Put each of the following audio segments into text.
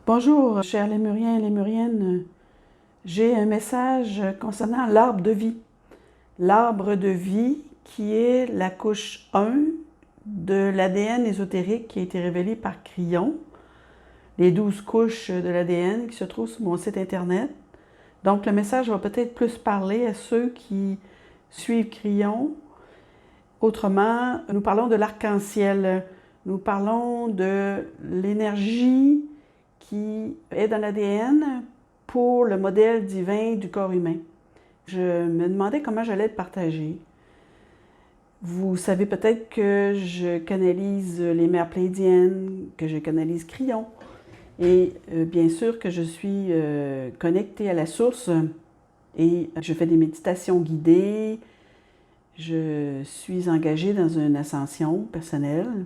Bonjour, chers lémuriens et lémuriennes. J'ai un message concernant l'arbre de vie. L'arbre de vie qui est la couche 1 de l'ADN ésotérique qui a été révélé par Crillon, les 12 couches de l'ADN qui se trouvent sur mon site internet. Donc le message va peut-être plus parler à ceux qui suivent Crillon. Autrement, nous parlons de l'arc-en-ciel, nous parlons de l'énergie qui est dans l'ADN pour le modèle divin du corps humain. Je me demandais comment j'allais le partager. Vous savez peut-être que je canalise les mers pléiadiennes, que je canalise Crillon, et bien sûr que je suis connectée à la source et je fais des méditations guidées, je suis engagée dans une ascension personnelle.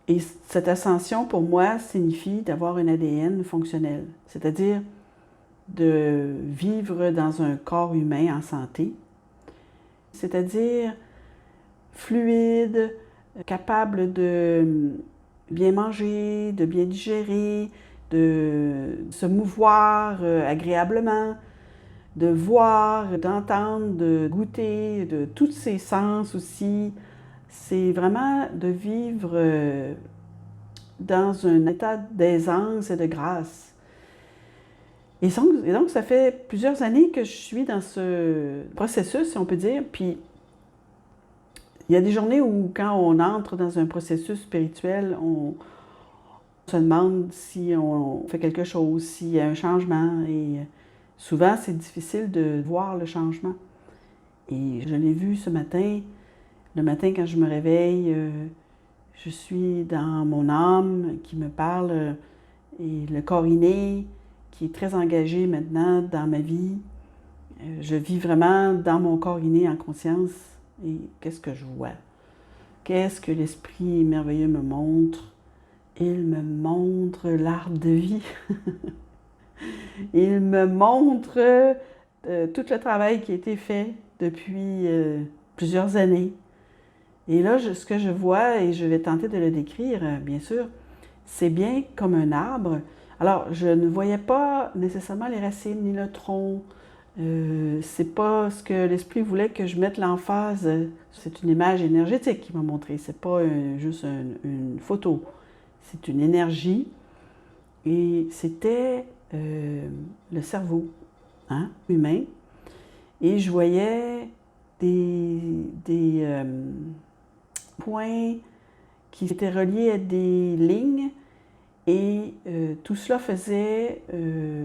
Et cette ascension, pour moi, signifie d'avoir un ADN fonctionnel, c'est-à-dire de vivre dans un corps humain en santé, c'est-à-dire fluide, capable de bien manger, de bien digérer, de se mouvoir agréablement, de voir, d'entendre, de goûter, de tous ses sens aussi. C'est vraiment de vivre dans un état d'aisance et de grâce. Et donc, ça fait plusieurs années que je suis dans ce processus, si on peut dire. Puis, il y a des journées où, quand on entre dans un processus spirituel, on se demande si on fait quelque chose, s'il y a un changement. Et souvent, c'est difficile de voir le changement. Et je l'ai vu ce matin. Le matin, quand je me réveille, je suis dans mon âme qui me parle et le corps inné qui est très engagé maintenant dans ma vie. Je vis vraiment dans mon corps inné en conscience. Et qu'est-ce que je vois? Qu'est-ce que l'Esprit merveilleux me montre? Il me montre l'arbre de vie. Il me montre tout le travail qui a été fait depuis plusieurs années. Et là, ce que je vois, et je vais tenter de le décrire, bien sûr, c'est bien comme un arbre. Alors, je ne voyais pas nécessairement les racines ni le tronc. C'est pas ce que l'Esprit voulait que je mette l'emphase. C'est une image énergétique qu'il m'a montré. C'est pas juste une photo. C'est une énergie. Et c'était le cerveau humain. Et je voyais des points qui étaient reliés à des lignes et tout cela faisait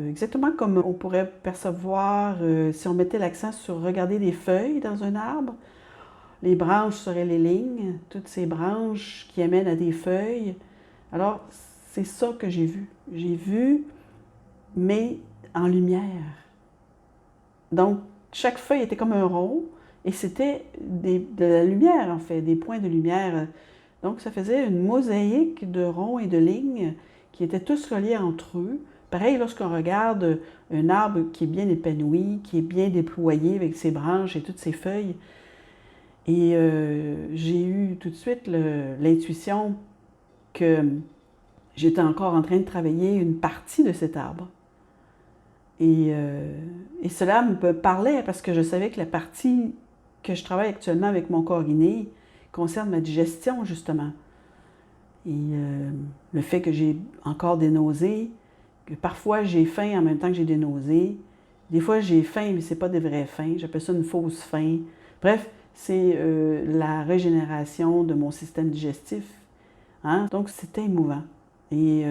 exactement comme on pourrait percevoir si on mettait l'accent sur regarder des feuilles dans un arbre. Les branches seraient les lignes, toutes ces branches qui amènent à des feuilles. Alors, c'est ça que j'ai vu. J'ai vu, mais en lumière. Donc, chaque feuille était comme un rond, et c'était de la lumière, en fait, des points de lumière. Donc, ça faisait une mosaïque de ronds et de lignes qui étaient tous reliés entre eux. Pareil, lorsqu'on regarde un arbre qui est bien épanoui, qui est bien déployé avec ses branches et toutes ses feuilles. Et j'ai eu tout de suite l'intuition que j'étais encore en train de travailler une partie de cet arbre. Et cela me parlait parce que je savais que la partie que je travaille actuellement avec mon corps inné concerne ma digestion, justement. Et le fait que j'ai encore des nausées, que parfois j'ai faim en même temps que j'ai des nausées. Des fois j'ai faim, mais ce n'est pas des vraies faims. J'appelle ça une fausse faim. Bref, c'est la régénération de mon système digestif. Donc, c'était émouvant. Et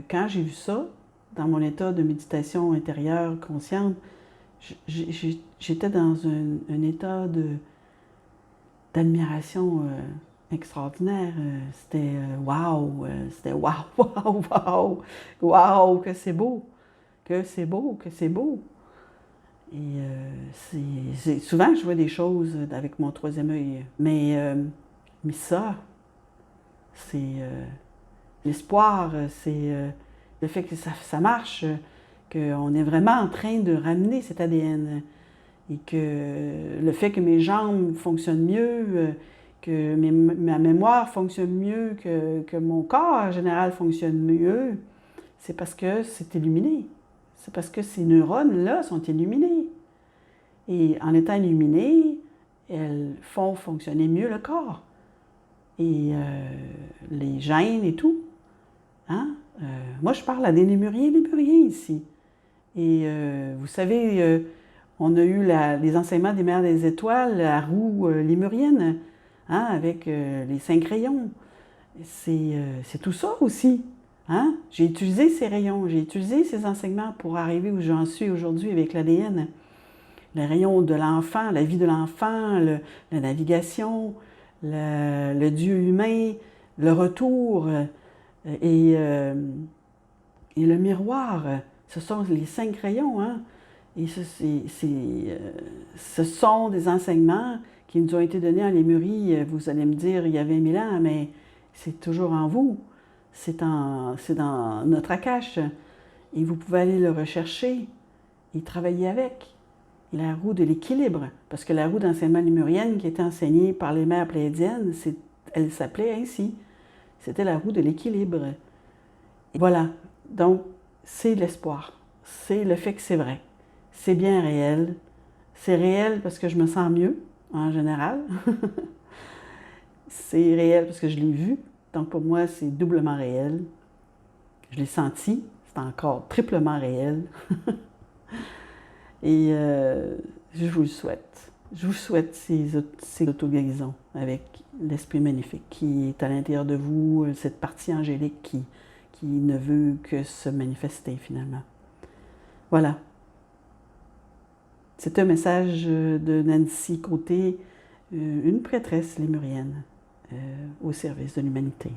quand j'ai vu ça, dans mon état de méditation intérieure consciente, j'étais dans un état d'admiration extraordinaire. C'était wow, c'était wow, wow, wow, wow, que c'est beau, que c'est beau, que c'est beau. Et souvent, je vois des choses avec mon troisième œil, mais ça, c'est l'espoir, c'est le fait que ça marche, qu'on est vraiment en train de ramener cet ADN et que le fait que mes jambes fonctionnent mieux, que ma mémoire fonctionne mieux, que mon corps en général fonctionne mieux, c'est parce que c'est illuminé. C'est parce que ces neurones-là sont illuminés. Et en étant illuminées, elles font fonctionner mieux le corps. Et les gènes et tout. Hein? Moi, je parle à des lémuriens ici. Et vous savez, on a eu les enseignements des mères des étoiles, la roue lémurienne, hein, avec les 5 rayons. C'est tout ça aussi. Hein? J'ai utilisé ces rayons, j'ai utilisé ces enseignements pour arriver où j'en suis aujourd'hui avec l'ADN. Les rayons de l'enfant, la vie de l'enfant, la navigation, le Dieu humain, le retour et le miroir. Ce sont les 5 rayons. Hein? Et ce sont des enseignements qui nous ont été donnés en Lémurie. Vous allez me dire, il y a 20 000 ans, mais c'est toujours en vous. C'est dans notre Akash. Et vous pouvez aller le rechercher et travailler avec. Et la roue de l'équilibre, parce que la roue d'enseignement lémurienne qui était enseignée par les mères pléiadiennes, elle s'appelait ainsi. C'était la roue de l'équilibre. Et voilà. Donc, c'est l'espoir. C'est le fait que c'est vrai. C'est bien réel. C'est réel parce que je me sens mieux, en général. C'est réel parce que je l'ai vu. Donc, pour moi, c'est doublement réel. Je l'ai senti. C'est encore triplement réel. Et je vous le souhaite. Je vous souhaite ces auto-guérisons avec l'Esprit magnifique qui est à l'intérieur de vous, cette partie angélique qui ne veut que se manifester finalement. Voilà. C'est un message de Nancy Côté, une prêtresse lémurienne au service de l'humanité.